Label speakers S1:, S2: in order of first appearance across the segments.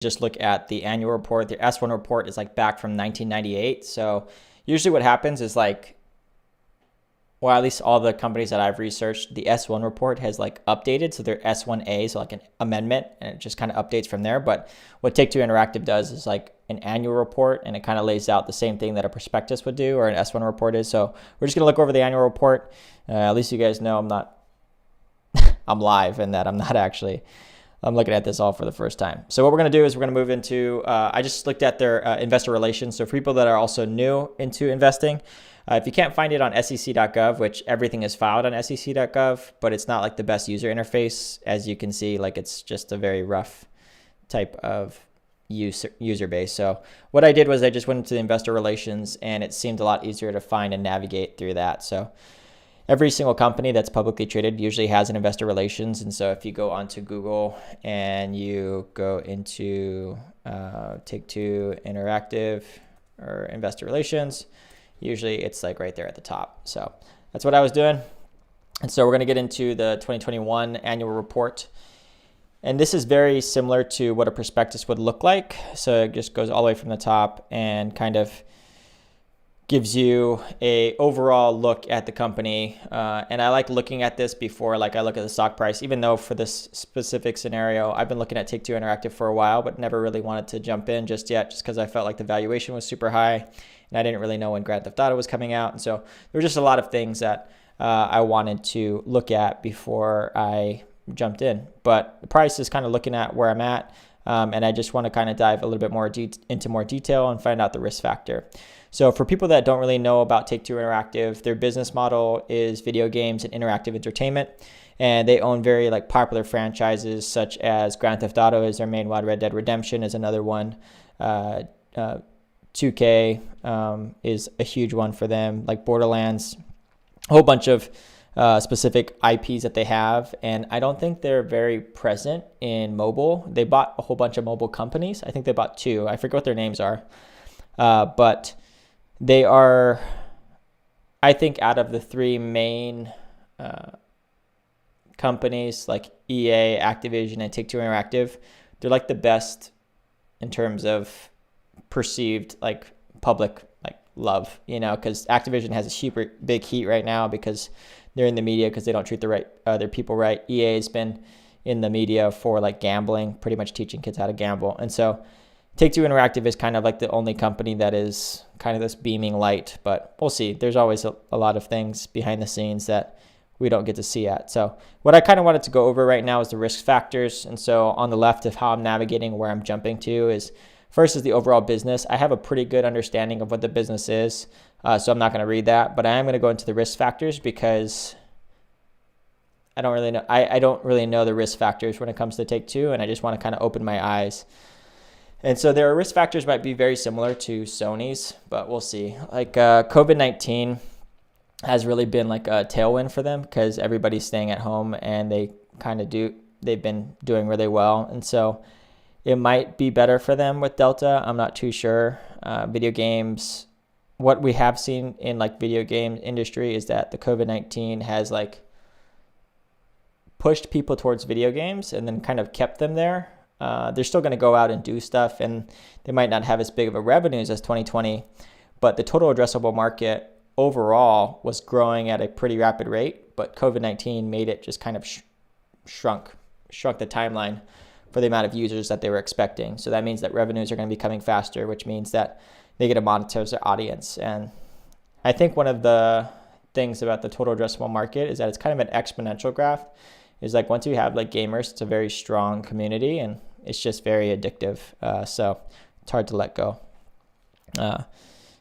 S1: just look at the annual report. The S1 report is like back from 1998. So usually what happens is like, well, at least all the companies that I've researched, the S1 report has like updated. So they're S1A, so like an amendment, and it just kind of updates from there. But what Take-Two Interactive does is like an annual report, and it kind of lays out the same thing that a prospectus would do or an S1 report is. So we're just going to look over the annual report. At least you guys know I'm live and that I'm looking at this all for the first time. So what we're going to do is we're going to move into, I just looked at their investor relations. So for people that are also new into investing, if you can't find it on sec.gov, which everything is filed on sec.gov, but it's not like the best user interface. As you can see, like it's just a very rough type of user base. So what I did was I just went into the investor relations, and it seemed a lot easier to find and navigate through that. So every single company that's publicly traded usually has an investor relations. And so if you go onto Google and you go into Take-Two Interactive or investor relations, usually it's like right there at the top. So that's what I was doing. And so we're going to get into the 2021 annual report. And this is very similar to what a prospectus would look like. So it just goes all the way from the top and kind of gives you a overall look at the company. And I like looking at this before, like I look at the stock price, even though for this specific scenario, I've been looking at Take-Two Interactive for a while, but never really wanted to jump in just yet, just because I felt like the valuation was super high and I didn't really know when Grand Theft Auto was coming out. And so there were just a lot of things that I wanted to look at before I jumped in. But the price is kind of looking at where I'm at. And I just want to kind of dive a little bit more into more detail and find out the risk factor. So for people that don't really know about Take-Two Interactive, their business model is video games and interactive entertainment. And they own very like popular franchises such as Grand Theft Auto is their main one. Red Dead Redemption is another one. 2K is a huge one for them, like Borderlands, a whole bunch of specific IPs that they have. And I don't think they're very present in mobile. They bought a whole bunch of mobile companies. I think they bought two. I forget what their names are. But they are, I think, out of the three main companies like EA, Activision, and Take-Two Interactive, they're like the best in terms of perceived like public like love, because Activision has a super big heat right now because they're in the media because they don't treat their people right. EA has been in the media for like gambling, pretty much teaching kids how to gamble. And so Take-Two Interactive is kind of like the only company that is kind of this beaming light, but we'll see. There's always a lot of things behind the scenes that we don't get to see at. So what I kind of wanted to go over right now is the risk factors. And so on the left of how I'm navigating where I'm jumping to is first is the overall business. I have a pretty good understanding of what the business is, so I'm not going to read that, but I am going to go into the risk factors because I don't really know. I don't really know the risk factors when it comes to Take-Two, and I just want to kind of open my eyes. And so their risk factors might be very similar to Sony's, but we'll see. Like COVID-19 has really been like a tailwind for them because everybody's staying at home and they've been doing really well. And so it might be better for them with Delta. I'm not too sure. Video games, what we have seen in like video game industry is that the COVID-19 has like pushed people towards video games and then kind of kept them there. They're still going to go out and do stuff, and they might not have as big of a revenues as 2020, but the total addressable market overall was growing at a pretty rapid rate, but COVID-19 made it just kind of shrunk the timeline for the amount of users that they were expecting. So that means that revenues are going to be coming faster, which means that they get to monetize their audience. And I think one of the things about the total addressable market is that it's kind of an exponential graph. Is like once you have like gamers, it's a very strong community and it's just very addictive. So it's hard to let go.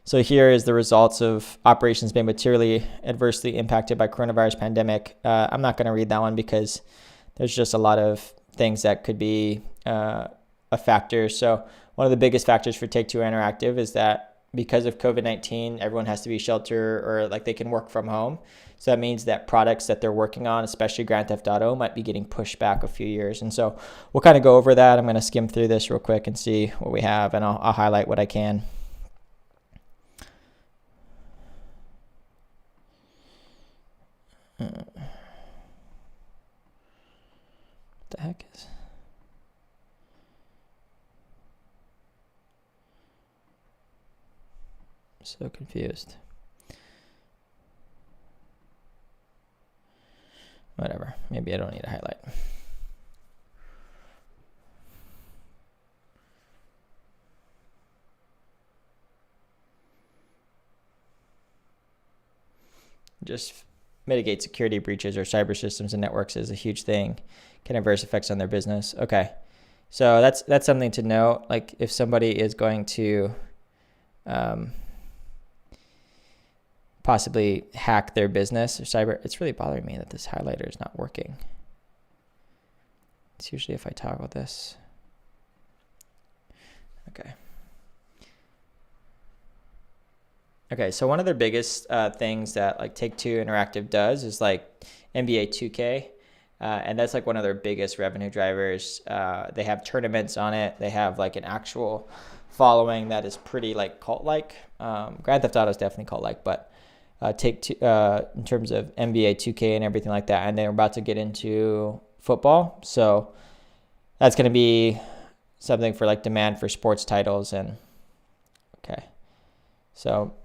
S1: So here is the results of operations being materially adversely impacted by coronavirus pandemic. I'm not going to read that one because there's just a lot of things that could be a factor. So one of the biggest factors for Take-Two Interactive is that because of COVID-19, everyone has to be sheltered or like they can work from home. So that means that products that they're working on, especially Grand Theft Auto, might be getting pushed back a few years. And so we'll kind of go over that. I'm going to skim through this real quick and see what we have, and I'll highlight what I can. What the heck is... So confused. Whatever. Maybe I don't need a highlight. Just mitigate security breaches or cyber systems and networks is a huge thing. Can have adverse effects on their business. Okay. So that's something to note. Like if somebody is going to possibly hack their business or cyber, it's really bothering me that this highlighter is not working. It's usually if I toggle this. Okay. Okay, so one of their biggest things that like Take-Two Interactive does is like NBA 2K, and that's like one of their biggest revenue drivers. They have tournaments on it. They have like an actual following that is pretty like cult-like. Grand Theft Auto is definitely cult-like, but Take-Two in terms of NBA 2K and everything like that, and they're about to get into football, so that's going to be something for like demand for sports titles. And okay, so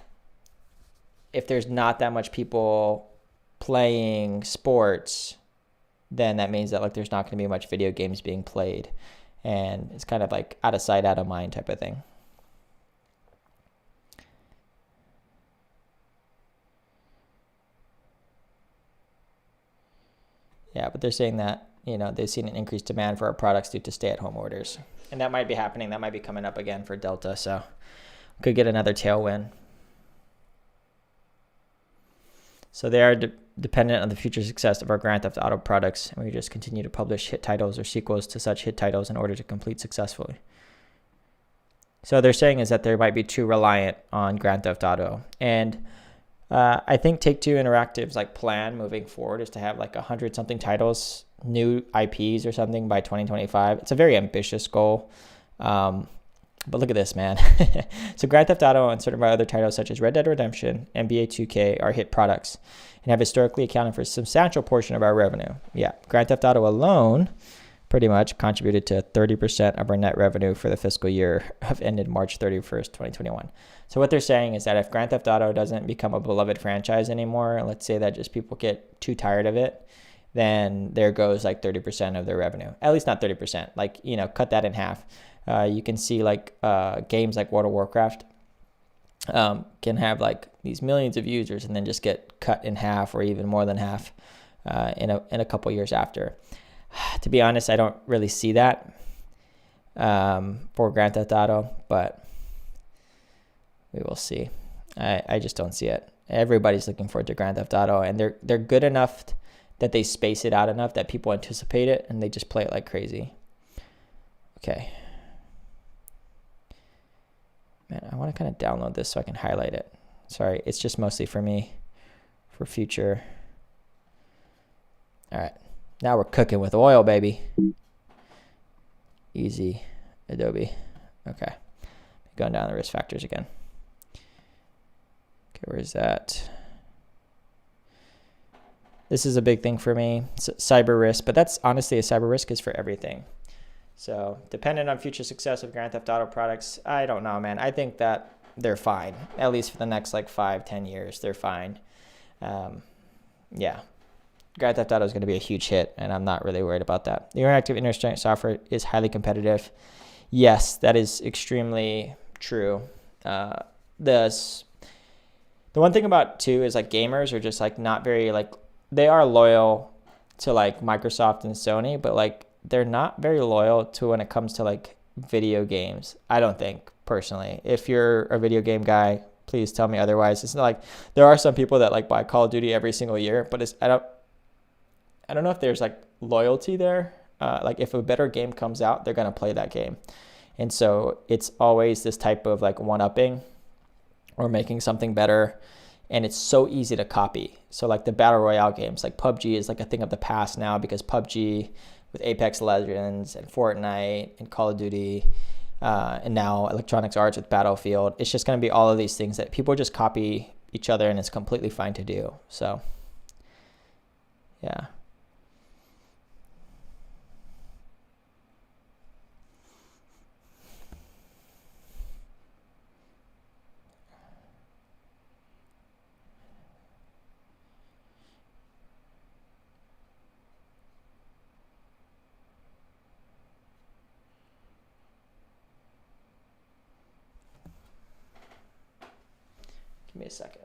S1: if there's not that much people playing sports, then that means that like there's not going to be much video games being played, and it's kind of like out of sight, out of mind type of thing. Yeah, but they're saying that, you know, they've seen an increased demand for our products due to stay-at-home orders, and that might be happening. That might be coming up again for Delta, so could get another tailwind. So they are dependent on the future success of our Grand Theft Auto products, and we just continue to publish hit titles or sequels to such hit titles in order to complete successfully. So they're saying is that they might be too reliant on Grand Theft Auto, and I think Take-Two Interactive's like plan moving forward is to have like 100-something titles, new IPs or something by 2025. It's a very ambitious goal. But look at this, man. So Grand Theft Auto and certain other titles such as Red Dead Redemption, NBA 2K are hit products and have historically accounted for a substantial portion of our revenue. Yeah, Grand Theft Auto alone pretty much contributed to 30% of our net revenue for the fiscal year of ended March 31st, 2021. So what they're saying is that if Grand Theft Auto doesn't become a beloved franchise anymore, let's say that just people get too tired of it, then there goes like 30% of their revenue. At least not 30%, like, you know, cut that in half. You can see like games like World of Warcraft can have like these millions of users and then just get cut in half or even more than half in a couple years after. To be honest, I don't really see that for Grand Theft Auto, but we will see. I just don't see it. Everybody's looking forward to Grand Theft Auto, and they're good enough that they space it out enough that people anticipate it and they just play it like crazy. Okay. Man, I want to kind of download this so I can highlight it. Sorry, it's just mostly for me, for future. All right, now we're cooking with oil, baby. Easy, Adobe. Okay, going down the risk factors again. Okay, where's that? This is a big thing for me, cyber risk, but that's honestly, a cyber risk is for everything. So dependent on future success of Grand Theft Auto products, I don't know, man. I think that they're fine, at least for the next like 5-10 years. They're fine. Yeah, Grand Theft Auto is going to be a huge hit, and I'm not really worried about that. The interactive internet software is highly competitive. Yes, that is extremely true. The one thing about too is like gamers are just like not very like, they are loyal to like Microsoft and Sony, but like they're not very loyal to when it comes to like video games. I don't think, personally. If you're a video game guy, please tell me otherwise. It's not like, there are some people that like buy Call of Duty every single year, but I don't know if there's like loyalty there. Like if a better game comes out, they're gonna play that game, and so it's always this type of like one-upping or making something better, and it's so easy to copy. So like the battle royale games, like PUBG is like a thing of the past now, because PUBG with Apex Legends and Fortnite and Call of Duty, and now Electronic Arts with Battlefield. It's just going to be all of these things that people just copy each other, and it's completely fine to do. So, yeah. Give me a second.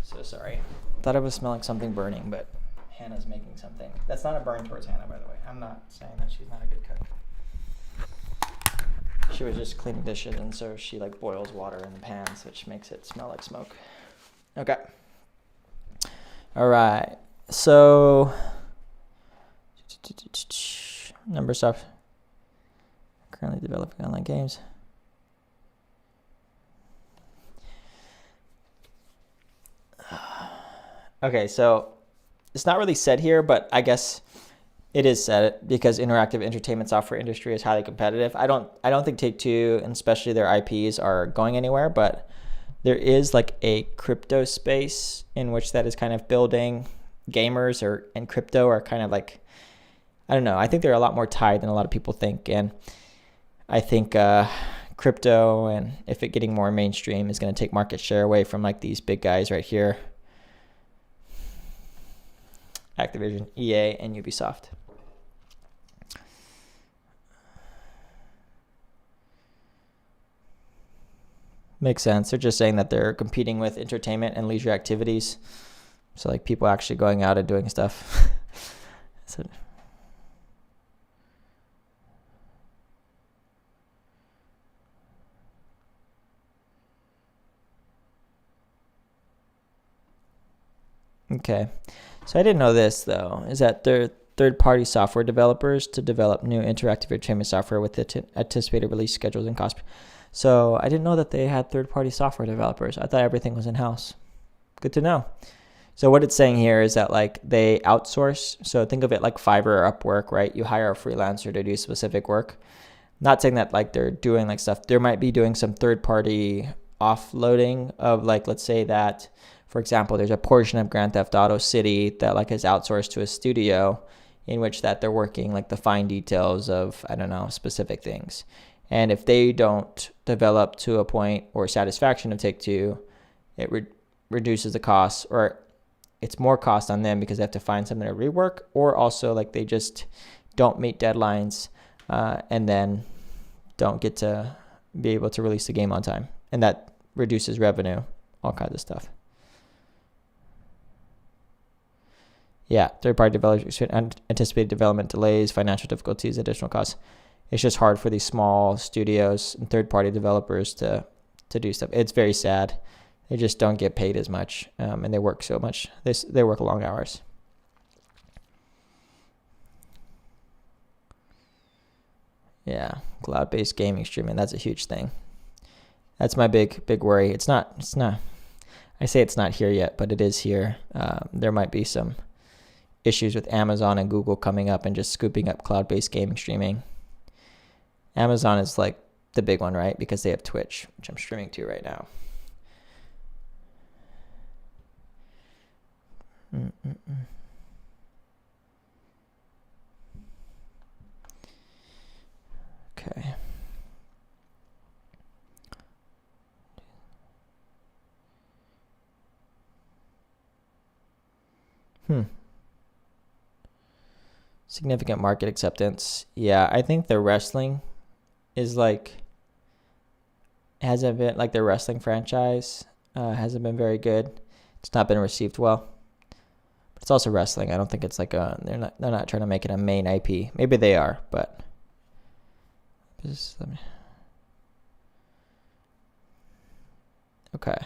S1: So sorry. Thought I was smelling something burning, but Hannah's making something. That's not a burn towards Hannah, by the way. I'm not saying that she's not a good cook. She was just cleaning dishes, and so she like boils water in the pans, which makes it smell like smoke. Okay. All right. So number stuff. Currently developing online games. Okay, so it's not really said here, but I guess it is said because interactive entertainment software industry is highly competitive. I don't think Take-Two and especially their IPs are going anywhere, but there is like a crypto space in which that is kind of building. Gamers and crypto are kind of like, I don't know. I think they're a lot more tied than a lot of people think, and I think crypto, and if it getting more mainstream, is going to take market share away from like these big guys right here. Activision, EA, and Ubisoft. Makes sense. They're just saying that they're competing with entertainment and leisure activities. So like people actually going out and doing stuff. So, okay. So I didn't know this, though, is that they're third-party software developers to develop new interactive entertainment software with anticipated release schedules and cost. So I didn't know that they had third-party software developers. I thought everything was in-house. Good to know. So what it's saying here is that like they outsource. So think of it like Fiverr or Upwork, right? You hire a freelancer to do specific work. Not saying that like they're doing like stuff. There might be doing some third-party offloading of like, let's say that, for example, there's a portion of Grand Theft Auto City that like is outsourced to a studio in which that they're working like the fine details of, I don't know, specific things. And if they don't develop to a point or satisfaction of Take-Two, it reduces the cost, or it's more cost on them because they have to find something to rework, or also like they just don't meet deadlines and then don't get to be able to release the game on time. And that reduces revenue, all kinds of stuff. Yeah, third-party developers anticipated development delays, financial difficulties, additional costs. It's just hard for these small studios and third-party developers to do stuff. It's very sad. They just don't get paid as much, and they work so much. They work long hours. Yeah, cloud-based gaming streaming, that's a huge thing. That's my big worry. It's not. I say it's not here yet, but it is here. There might be some issues with Amazon and Google coming up and just scooping up cloud-based gaming streaming. Amazon is like the big one, right? Because they have Twitch, which I'm streaming to right now. Okay. Significant market acceptance. Yeah, I think the wrestling is like, hasn't been like their wrestling franchise hasn't been very good. It's not been received well. But it's also wrestling. I don't think it's like they're not trying to make it a main IP. Maybe they are, but just let me. Okay.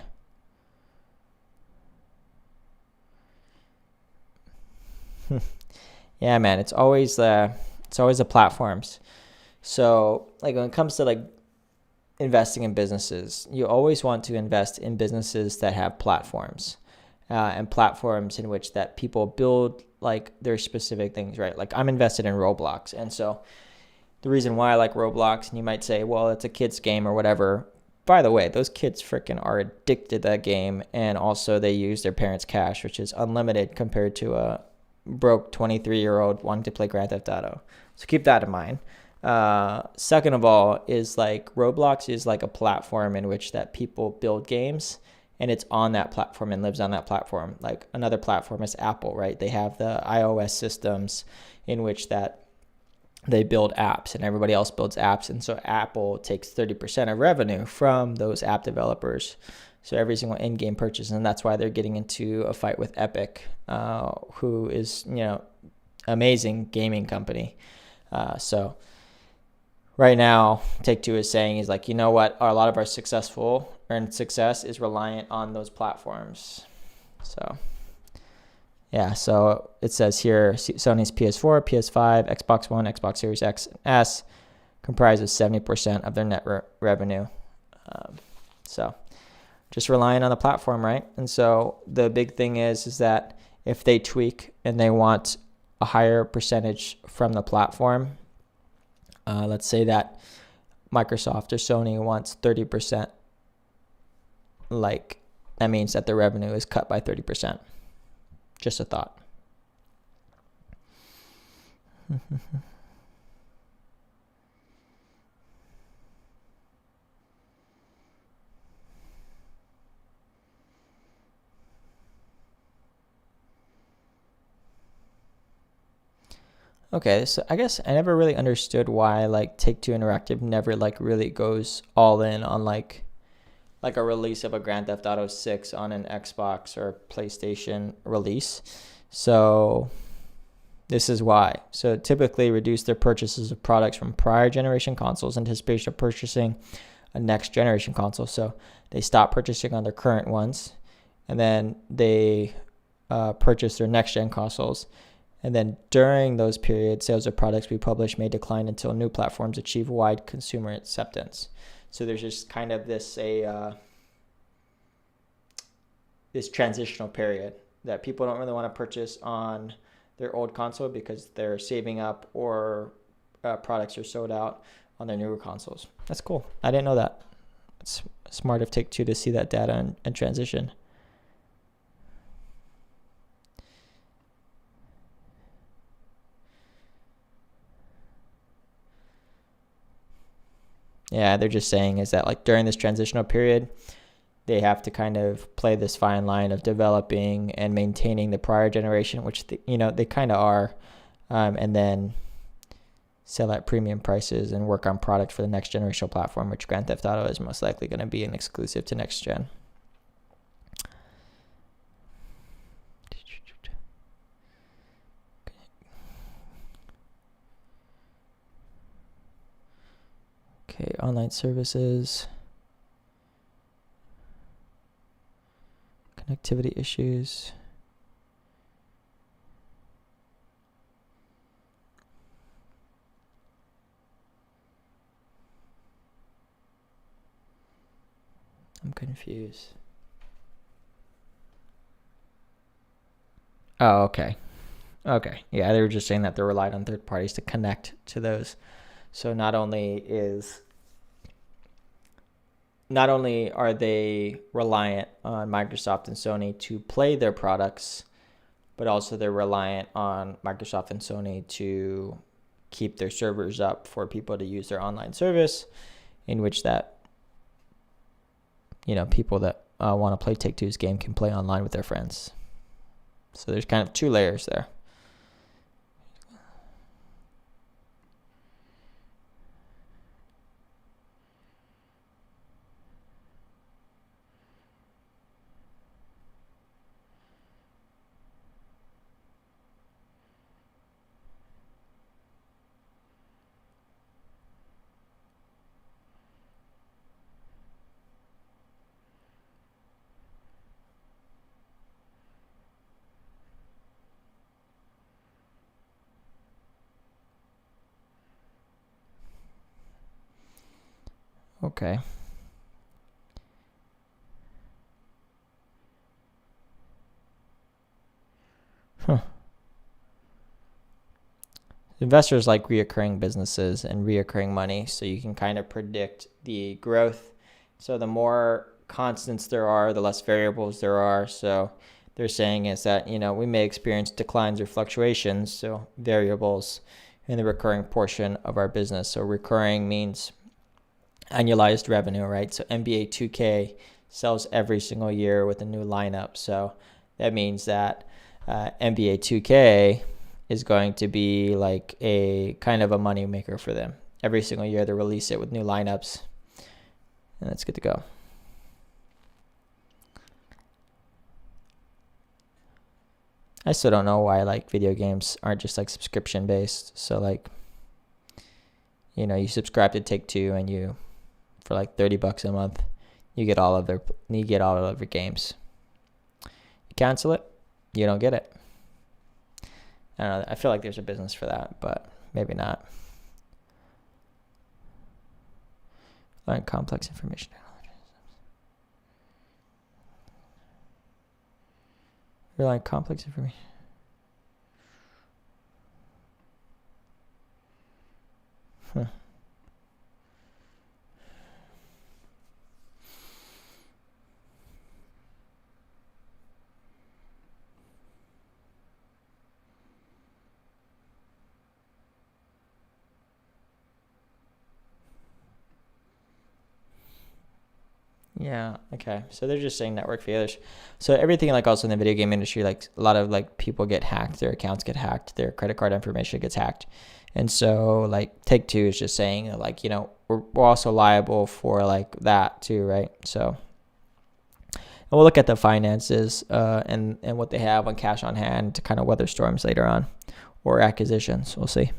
S1: Yeah, man, it's always the platforms. So like when it comes to like investing in businesses, you always want to invest in businesses that have platforms, and platforms in which that people build like their specific things, right? Like I'm invested in Roblox, and so the reason why I like Roblox, and you might say, well, it's a kid's game or whatever. By the way, those kids freaking are addicted to that game, and also they use their parents' cash, which is unlimited compared to a broke 23-year-old wanting to play Grand Theft Auto. So keep that in mind. Second of all is like Roblox is like a platform in which that people build games, and it's on that platform and lives on that platform. Like another platform is Apple, right? They have the iOS systems in which that they build apps and everybody else builds apps. And so Apple takes 30% of revenue from those app developers. So every single in-game purchase. And that's why they're getting into a fight with Epic, who is, amazing gaming company. So right now, Take-Two is saying is like, you know what? A lot of our success is reliant on those platforms. So yeah, so it says here Sony's PS4, PS5, Xbox One, Xbox Series X and S comprises 70% of their net revenue. So just relying on the platform, right? And so the big thing is that if they tweak and they want a higher percentage from the platform, let's say that Microsoft or Sony wants 30%, like that means that their revenue is cut by 30%. Just a thought. Okay, so I guess I never really understood why like Take-Two Interactive never like really goes all in on like a release of a Grand Theft Auto 6 on an Xbox or PlayStation release. So this is why. So typically reduce their purchases of products from prior generation consoles in anticipation of purchasing a next generation console. So they stop purchasing on their current ones, and then they purchase their next gen consoles. And then during those periods, sales of products we publish may decline until new platforms achieve wide consumer acceptance. So there's just kind of this transitional period that people don't really want to purchase on their old console because they're saving up or products are sold out on their newer consoles. That's cool. I didn't know that. It's smart of Take-Two to see that data and transition. Yeah, they're just saying is that like during this transitional period, they have to kind of play this fine line of developing and maintaining the prior generation, which they kind of are, and then sell at premium prices and work on product for the next generational platform, which Grand Theft Auto is most likely going to be an exclusive to next gen. Okay, online services, connectivity issues. I'm confused. Oh, okay. Okay. Yeah, they were just saying that they relied on third parties to connect to those. So not only are they reliant on Microsoft and Sony to play their products, but also they're reliant on Microsoft and Sony to keep their servers up for people to use their online service, in which that, people that want to play Take-Two's game can play online with their friends. So there's kind of two layers there. Okay. Huh. Investors like reoccurring businesses and reoccurring money, so you can kind of predict the growth. So the more constants there are, the less variables there are. So they're saying is that, we may experience declines or fluctuations, so variables in the recurring portion of our business. So recurring means annualized revenue, right? So NBA 2K sells every single year with a new lineup. So that means that NBA 2K is going to be like a kind of a money maker for them. Every single year they release it with new lineups, and that's good to go. I still don't know why like video games aren't just like subscription based. So like, you subscribe to Take-Two and you, for like $30 a month, you get all of their games. You cancel it, you don't get it. I don't know. I feel like there's a business for that, but maybe not. Learn complex information technology. Rely on complex information. Yeah, okay. So they're just saying network failures. So everything like also in the video game industry, like a lot of like people get hacked, their accounts get hacked, their credit card information gets hacked. And so like Take-Two is just saying that like, we're also liable for like that too, right? So and we'll look at the finances and what they have on cash on hand to kind of weather storms later on or acquisitions. We'll see.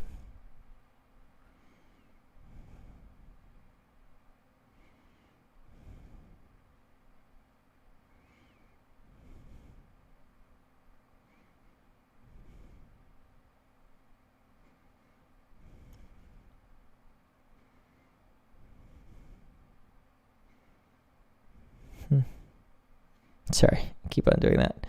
S1: Sorry, I keep on doing that.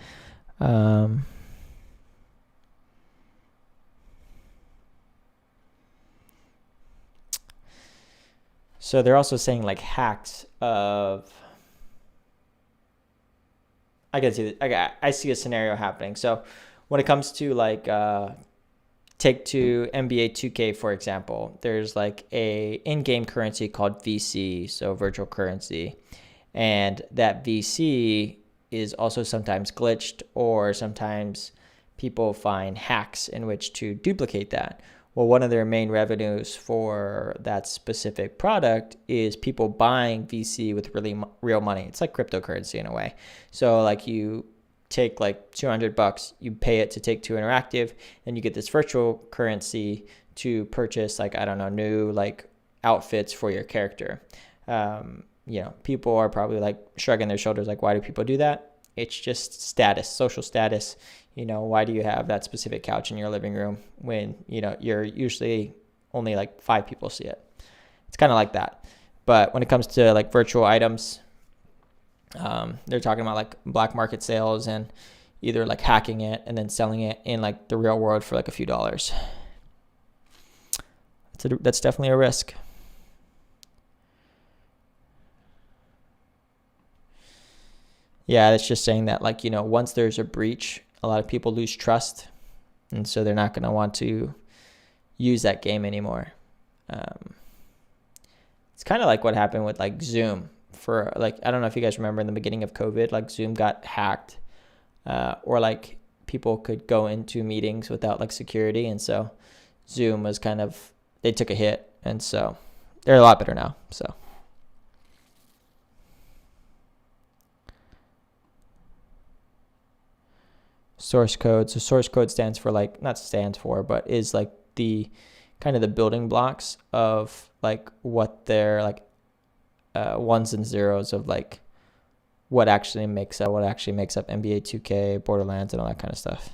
S1: So they're also saying like hacks of. I see a scenario happening. So when it comes to like Take-Two NBA 2K, for example, there's like a in-game currency called VC, so virtual currency, and that VC is also sometimes glitched, or sometimes people find hacks in which to duplicate that. Well, one of their main revenues for that specific product is people buying VC with really real money. It's like cryptocurrency in a way. So like you take like $200, you pay it to Take-Two Interactive, and you get this virtual currency to purchase like, I don't know, new like outfits for your character. People are probably like shrugging their shoulders like, why do people do that? It's just status, social status. Why do you have that specific couch in your living room when, you're usually only like 5 people see it? It's kind of like that. But when it comes to like virtual items, they're talking about like black market sales and either like hacking it and then selling it in like the real world for like a few dollars. That's definitely a risk. Yeah, it's just saying that like, once there's a breach, a lot of people lose trust. And so they're not going to want to use that game anymore. It's kind of like what happened with like Zoom for like, I don't know if you guys remember in the beginning of COVID, like Zoom got hacked or like people could go into meetings without like security. And so Zoom was they took a hit. And so they're a lot better now. So. Source code. So source code stands for like, not stands for, but is like the kind of the building blocks of like what they're like ones and zeros of like what actually makes up NBA 2K, Borderlands, and all that kind of stuff.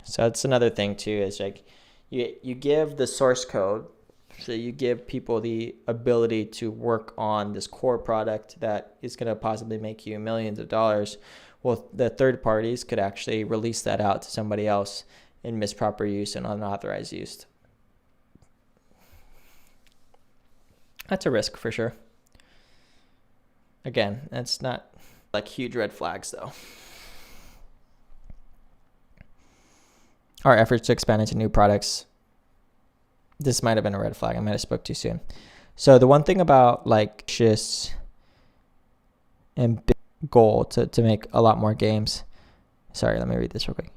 S1: So that's another thing too, is like you give the source code So you give people the ability to work on this core product that is going to possibly make you millions of dollars. Well, the third parties could actually release that out to somebody else in misproper use and unauthorized use. That's a risk for sure. Again, that's not like huge red flags though. Our efforts to expand into new products. This might have been a red flag. I might have spoke too soon. So the one thing about like ambitious and big goal to make a lot more games. Sorry, let me read this real quick.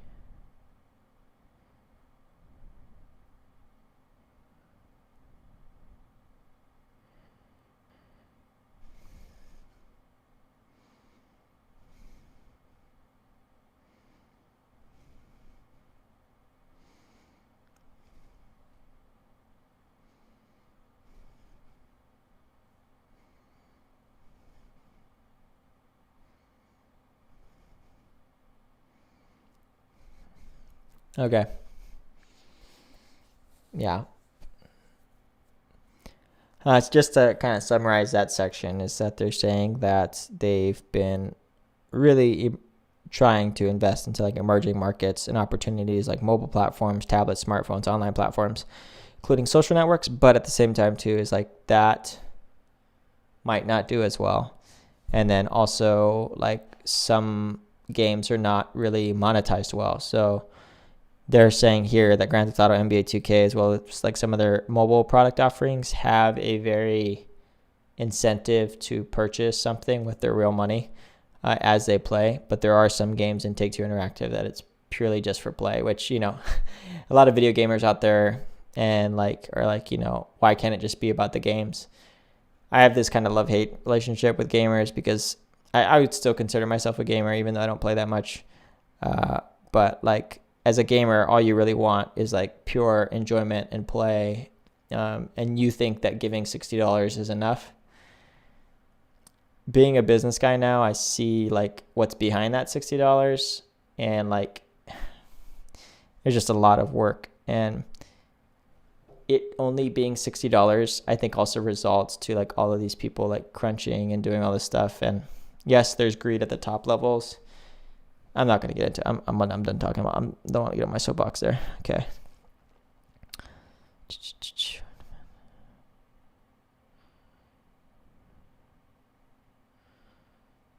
S1: Okay. Yeah. It's just to kind of summarize that section is that they're saying that they've been really trying to invest into like emerging markets and opportunities like mobile platforms, tablets, smartphones, online platforms, including social networks. But at the same time too is like that might not do as well. And then also like some games are not really monetized well. So they're saying here that Grand Theft Auto, NBA 2K, as well as like some of their mobile product offerings have a very incentive to purchase something with their real money as they play. But there are some games in Take-Two Interactive that it's purely just for play, which, you know, a lot of video gamers out there and like are like, you know, why can't it just be about the games? I have this kind of love-hate relationship with gamers because I would still consider myself a gamer even though I don't play that much. But like, as a gamer, all you really want is like pure enjoyment and play. And you think that giving $60 is enough. Being a business guy now, I see like what's behind that $60 and like there's just a lot of work. And it only being $60, I think also results to like all of these people like crunching and doing all this stuff. And yes, there's greed at the top levels. I'm not going to get into it. I'm done talking about. I don't want to get on my soapbox there. Okay.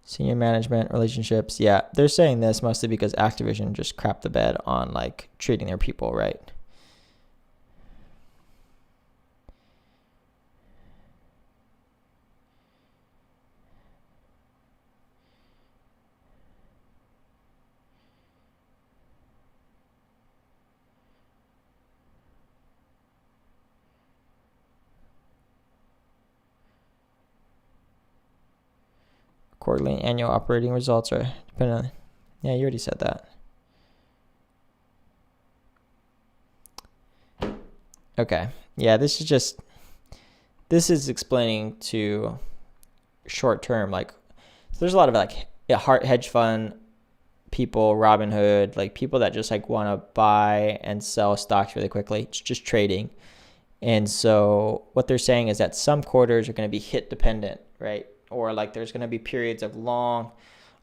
S1: Senior management relationships. Yeah, they're saying this mostly because Activision just crapped the bed on like treating their people right. Quarterly and annual operating results are depending on. Yeah, you already said that. Okay. Yeah, this is explaining to short term, like there's a lot of like hedge fund people, Robinhood, like people that just like want to buy and sell stocks really quickly. It's just trading. And so what they're saying is that some quarters are going to be hit dependent, right? Or like there's going to be periods of long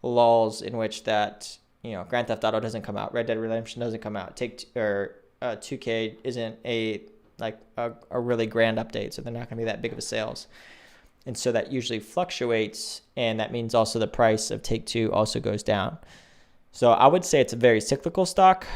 S1: lulls in which that, you know, Grand Theft Auto doesn't come out, Red Dead Redemption doesn't come out, 2K isn't a really grand update, so they're not going to be that big of a sales. And so that usually fluctuates, and that means also the price of Take-Two also goes down. So I would say it's a very cyclical stock,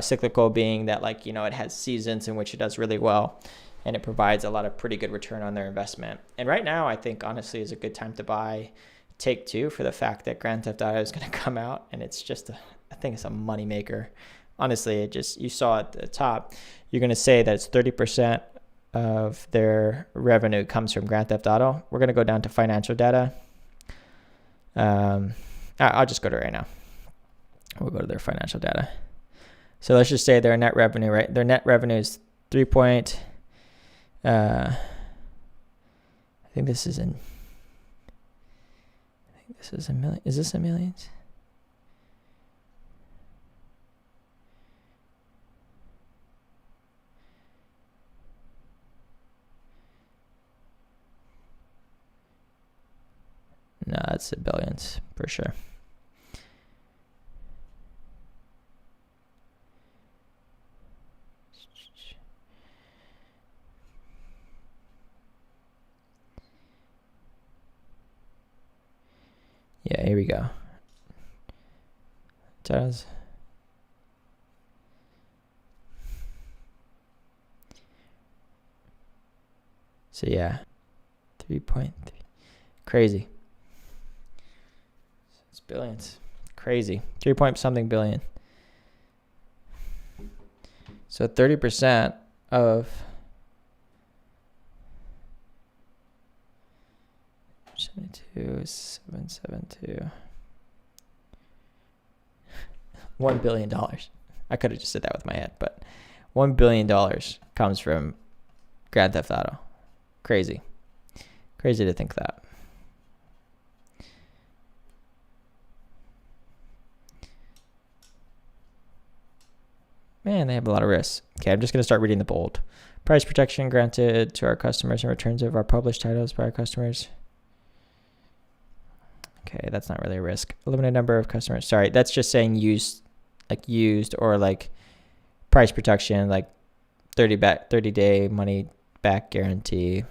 S1: cyclical being that like, you know, it has seasons in which it does really well. And it provides a lot of pretty good return on their investment. And right now, I think, honestly, is a good time to buy Take-Two for the fact that Grand Theft Auto is going to come out. And it's just, I think it's a moneymaker. Honestly, you saw at the top, you're going to say that it's 30% of their revenue comes from Grand Theft Auto. We're going to go down to financial data. I'll just go to it right now. We'll go to their financial data. So let's just say their net revenue, right? Their net revenue is I think this is a million. Is this a millions? No, that's the billions for sure. Yeah, here we go. Titles. So yeah, 3.3. Crazy. It's billions. Crazy. 3 point something billion. So 30% of 772. $1 billion. I could have just said that with my head, but $1 billion comes from Grand Theft Auto. Crazy. Crazy to think that. Man, they have a lot of risks. Okay, I'm just going to start reading the bold. Price protection granted to our customers in returns of our published titles by our customers. Okay, that's not really a risk. A limited number of customers. Sorry, that's just saying used or like price protection, like 30-day money back guarantee.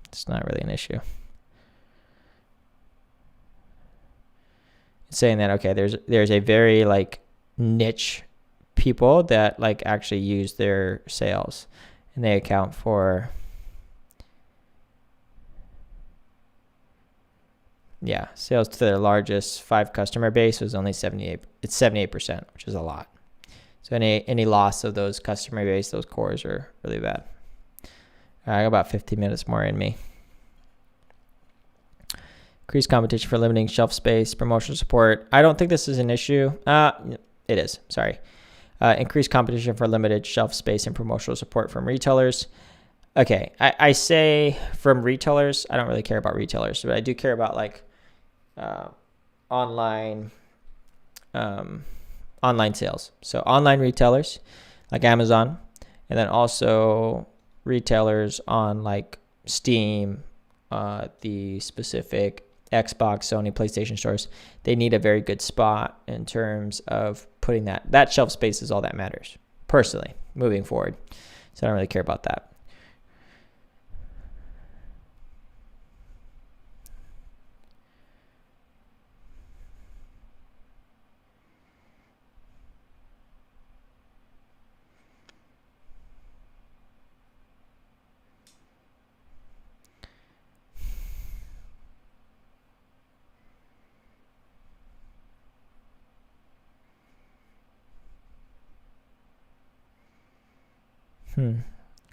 S1: It's not really an issue. It's saying that, okay, there's a very like niche people that like actually use their sales, and they account for sales to their largest 5 customer base was only 78. It's 78%, which is a lot. So any loss of those customer base, those cores are really bad. I got about 15 minutes more in me. Increased competition for limiting shelf space, promotional support. I don't think this is an issue. It is. Sorry. Increased competition for limited shelf space and promotional support from retailers. Okay, I say from retailers. I don't really care about retailers, but I do care about like online sales. So online retailers like Amazon, and then also retailers on like Steam, the specific Xbox, Sony, PlayStation stores. They need a very good spot in terms of putting that shelf space is all that matters personally moving forward. So I don't really care about that.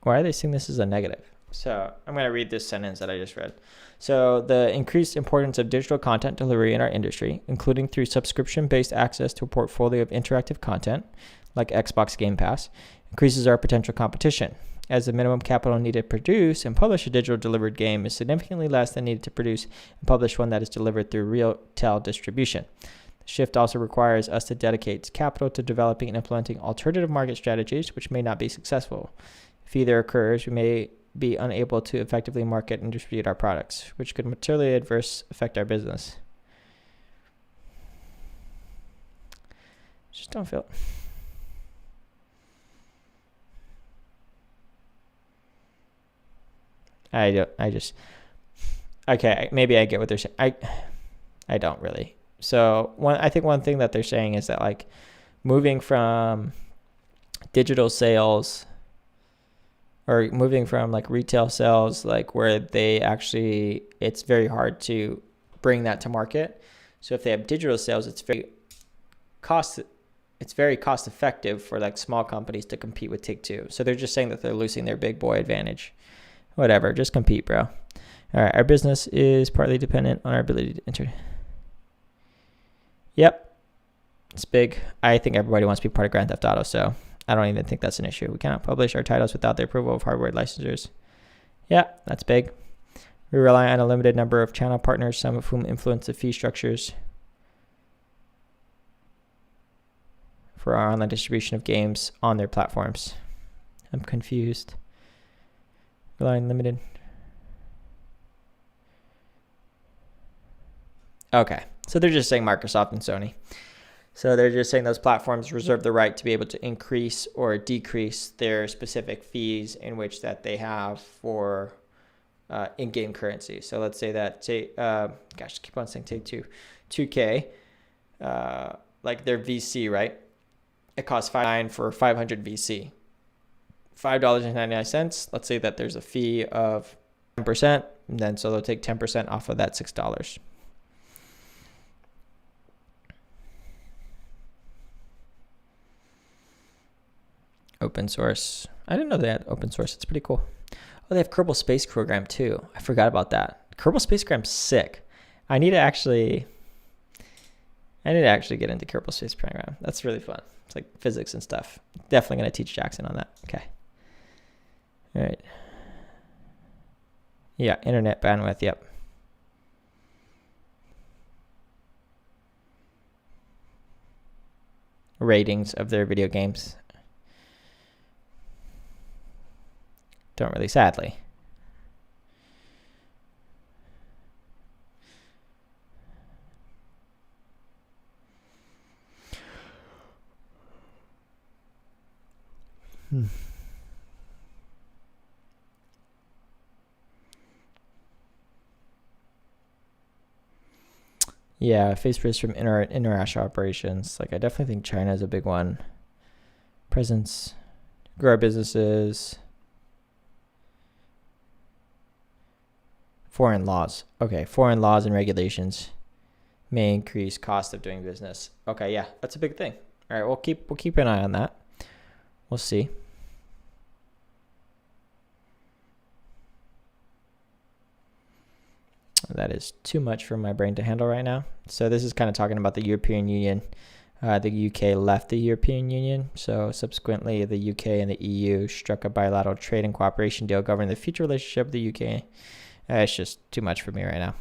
S1: Why are they seeing this as a negative? So I'm going to read this sentence that I just read. So the increased importance of digital content delivery in our industry, including through subscription-based access to a portfolio of interactive content, like Xbox Game Pass, increases our potential competition, as the minimum capital needed to produce and publish a digital delivered game is significantly less than needed to produce and publish one that is delivered through retail distribution. The shift also requires us to dedicate capital to developing and implementing alternative market strategies, which may not be successful. If either occurs, we may be unable to effectively market and distribute our products, which could materially adversely affect our business. Just don't feel. Okay, maybe I get what they're saying. I don't really. So I think one thing that they're saying is that like moving from digital sales or moving from like retail sales, like where they actually, it's very hard to bring that to market. So if they have digital sales, it's very cost effective for like small companies to compete with Take-Two. So they're just saying that they're losing their big boy advantage. Whatever, just compete, bro. All right, our business is partly dependent on our ability to enter. Yep, it's big. I think everybody wants to be part of Grand Theft Auto, so I don't even think that's an issue. We cannot publish our titles without the approval of hardware licensors. Yeah, that's big. We rely on a limited number of channel partners, some of whom influence the fee structures for our online distribution of games on their platforms. I'm confused. Rely on limited. Okay. So they're just saying Microsoft and Sony. So they're just saying those platforms reserve the right to be able to increase or decrease their specific fees in which that they have for in-game currency. So let's say that, keep on saying Take-Two, 2K, like their VC, right? It costs $5 for 500 VC, $5.99. Let's say that there's a fee of 10%, and then so they'll take 10% off of that $6. Open source. I didn't know they had open source. It's pretty cool. Oh, they have Kerbal Space Program too. I forgot about that. Kerbal Space Program's sick. I need to actually get into Kerbal Space Program. That's really fun. It's like physics and stuff. Definitely going to teach Jackson on that. Okay. All right. Yeah, internet bandwidth. Yep. Ratings of their video games. Don't really, sadly. Yeah, face risk from international operations. Like, I definitely think China is a big one. Presence, grow our businesses. Foreign laws. Okay, foreign laws and regulations may increase cost of doing business. Okay, yeah, that's a big thing. All right, we'll keep an eye on that. We'll see. That is too much for my brain to handle right now. So this is kind of talking about the European Union. The UK left the European Union. So subsequently, the UK and the EU struck a bilateral trade and cooperation deal governing the future relationship with the UK. It's just too much for me right now.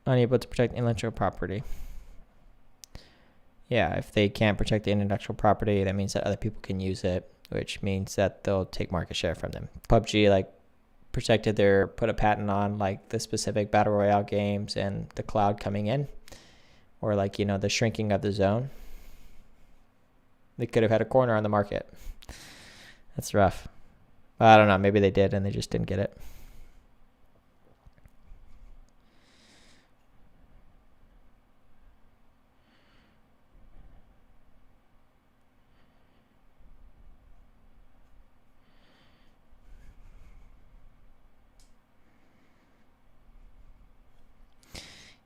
S1: Unable to protect intellectual property. Yeah, if they can't protect the intellectual property, that means that other people can use it, which means that they'll take market share from them. PUBG put a patent on like the specific battle royale games and the cloud coming in, or the shrinking of the zone. They could have had a corner on the market. That's rough. I don't know. Maybe they did and they just didn't get it.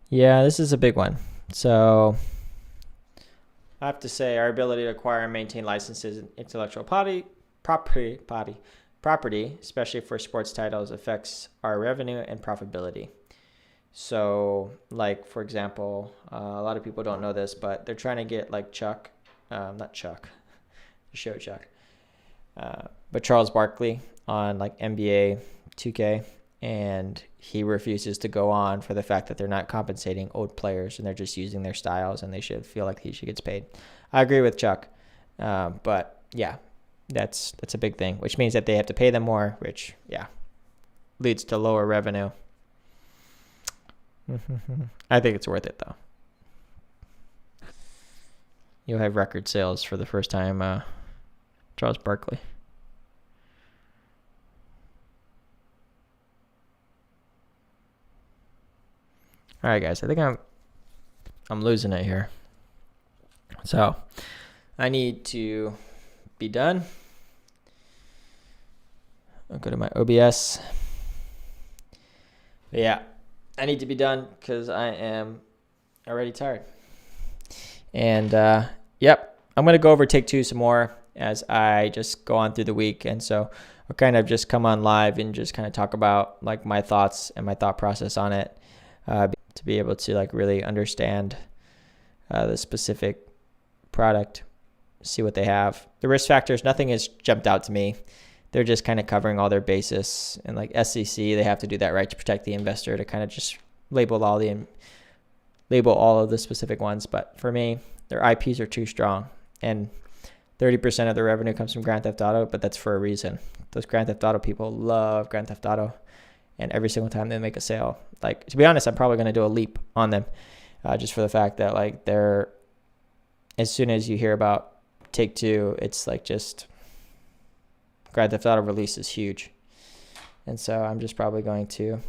S1: Yeah, this is a big one. So I have to say our ability to acquire and maintain licenses and intellectual property, especially for sports titles, affects our revenue and profitability. So for example, a lot of people don't know this, but they're trying to get Chuck, not Chuck, the show Chuck, but Charles Barkley on NBA 2K. And he refuses to go on for the fact that they're not compensating old players and they're just using their styles and they should feel like he should get paid. I agree with Chuck. But yeah, that's a big thing, which means that they have to pay them more, which leads to lower revenue. I think it's worth it though. You'll have record sales for the first time, Charles Barkley. All right, guys, I think I'm losing it here. So I need to be done. I'll go to my OBS. But yeah, I need to be done because I am already tired. And I'm going to go over Take-Two some more as I just go on through the week. And so I'll kind of just come on live and just kind of talk about my thoughts and my thought process on it. To be able to really understand the specific product, see what they have. The risk factors, nothing has jumped out to me. They're just kind of covering all their bases. And SEC, they have to do that right to protect the investor, to kind of just label all of the specific ones. But for me, their IPs are too strong. And 30% of the revenue comes from Grand Theft Auto, but that's for a reason. Those Grand Theft Auto people love Grand Theft Auto, and every single time they make a sale, like, to be honest, I'm probably going to do a leap on them, just for the fact that, like, they're, as soon as you hear about Take-Two, it's like just Grand Theft Auto release is huge. And so I'm just probably going to